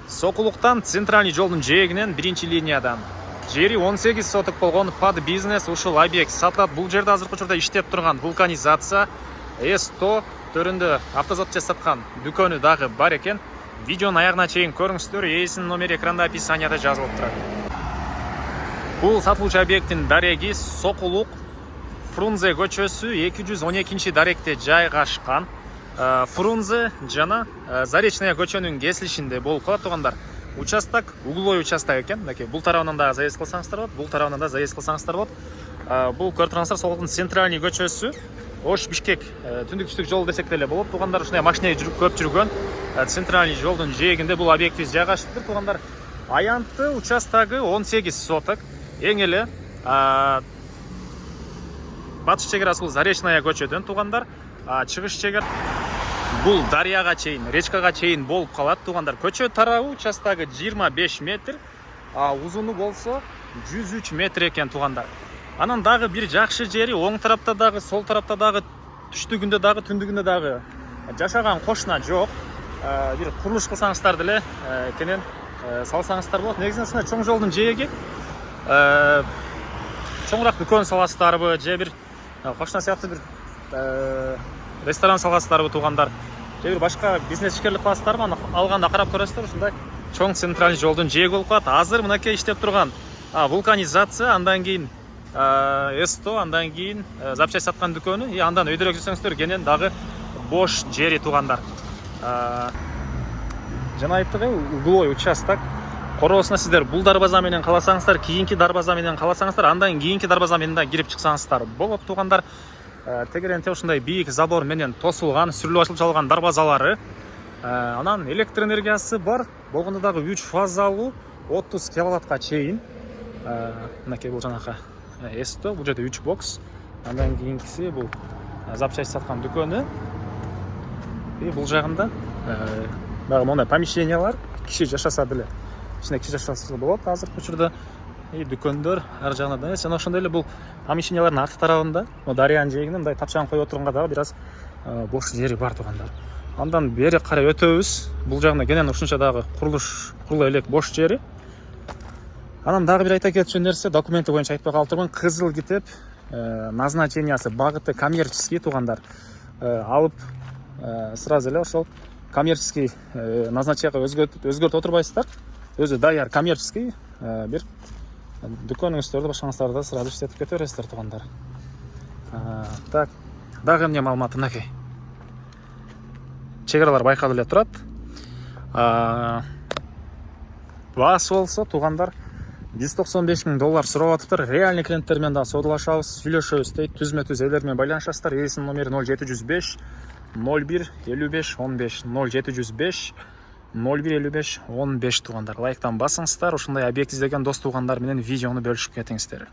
Сокулуктан центральный жолдун жээгинен биринчи линиядан жери 18 соток болгон под бизнес ушул объект сатылат. Бул жерде азыркы учурда иштеп турган вулканизация S100 төрүндө автозат жасаткан дүкөнү дагы бар экен. Видеонун аягына чейин көрүңүздөр. Ээсинин номери экранда описанияда жазылып турат. Бул сатылуучу объекттин дареги Сокулук Фрунзе көчөсү 212 даректе жайгашкан. Фрунзе жана Заречная көчөнүн кесилишинде болуп калат туугандар. Участок угловой участок экен. Мынакей бул тарабынан да заезд кылсаңыздар болот, бул тарабынан да заезд кылсаңыздар болот. Бул көрүп тургансыздар Сокулуктун центральный көчөсү. Ош Бишкек түндүк-түштүк жол десек деле болот туугандар. Ушундай машина көп жүргөн центральный жолдун жээгинде бул объектибиз жайгашыптыр туугандар. Аянты участогу 18 соток. Эң эле батыш чегерасы бул Заречная көчөдөн туугандар. Чыгыш чегер бул дарыяга чейин, речкага чейин болуп калат туугандар. Көчө тарабы участогу 25 метр, узуну болсо 103 метр экен туугандар. Анан дагы бир жакшы жери оң тарапта дагы, сол тарапта дагы, түштүгүндө дагы, түндүгүндө дагы жашаган кошуна жок. Бир курулуш кылсаңыздар деле кенен салсаңыздар болот. Негизинен ушундай чоң жолдун жээги чоңураак дүкөн саласыздарбы же бир кошуна сыяктуу бир ресторан саласыздарбы туугандар, же бир башка бизнес ишкерлик кыласыздарбы, аны алганда карап көрөсүздөр. Ушундай чоң центральный жолдун жээги болуп калат. Азыр мынакей иштеп турган вулканизация, андан кийин S100, андан кийин запчасть саткан дүкөнү, андан өйдөрөөк жүрсөңүздөр кенен дагы бош жери туугандар. Жана айттык, угловой участок. Короосуна сиздер бул дарбаза менен каласаңыздар, кийинки дарбаза менен каласаңыздар, андан кийинки дарбаза менен да кирип чыксаңыздар болот туугандар. Тегеренте ушундай бийик забор менен тосулган, сүрүлүп ачылып чалган дарбазалары. Анан электр энергиясы бар, болгондо дагы 3 фазалуу 30 киловаттка чейин. Мынакей бул жанакы S100, бул жерде 3 бокс. Андан кийинкиси бул запчасть саткан дүкөнү. Бул жагында дагы мондай помещениялар, киши жашаса деле, ичинде киши жашаса болот азыркы учурда. Дүкөндөр ар жагына да. Жана ошондой эле бул помещениялардын арты тарабында, дарыянын жээгинде мындай тапчаан коюп отурганга дагы бир аз бош жери бар туугандар. Андан бери карай өтөбүз. Бул жагында кенен ушунча дагы курулуп элек бош жери. Анан дагы бир айта кетчү нерсе, документи боюнча айтпай калдырмын. Кызыл китеп назначениясы багыты коммерческий туугандар. Алып сразу эле ошол коммерческий назначенияга өзгөртүп отурбайсыздар. Өзү даяр коммерческий бир дүкөнүңүздөрдү башкаңыздарда сразу иштетип кете бересиздер туугандар. Так, дагы эмне маалымат мынакей. Чегаралар байкалып эле турат. Баасы болсо туугандар $195,000 сурап атыптыр. Реальный клиенттер менен да саудалашабыз, сүйлөшөбүз дейт. Түзмө-түз элер менен байланышасыздар. Ээсинин номери 0705 01 55 15 0705 01 55 15 туугандар. Лайктан басыңыздар. Ушундай объект издеген дос туугандар менен видеону бөлүшүп кетиңиздер.